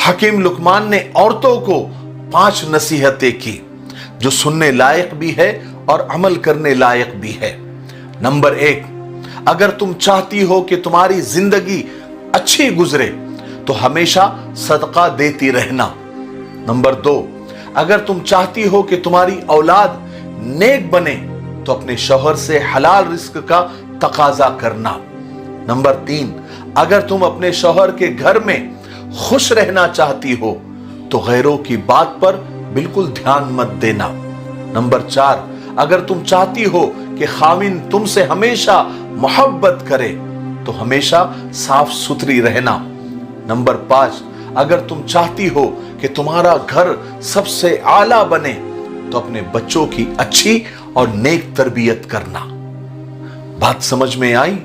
हकीम लुकमान ने औरतों को 5 नसीहतें की जो सुनने लायक भी है और अमल करने लायक भी है। नंबर 1, अगर तुम चाहती हो कि तुम्हारी जिंदगी अच्छी गुजरे तो हमेशा सदका देती रहना। नंबर 2, अगर तुम चाहती हो कि तुम्हारी औलाद नेक बने तो अपने शौहर से हलाल रिस्क का तकाजा करना। नंबर 3, अगर तुम अपने शौहर के घर में खुश रहना चाहती हो तो गैरों की बात पर बिल्कुल ध्यान मत देना। नंबर 4, अगर तुम चाहती हो कि खाविन तुमसे हमेशा मोहब्बत करे तो हमेशा साफ सुथरी रहना। नंबर 5, अगर तुम चाहती हो कि तुम्हारा घर सबसे आला बने तो अपने बच्चों की अच्छी और नेक तरबियत करना। बात समझ में आई?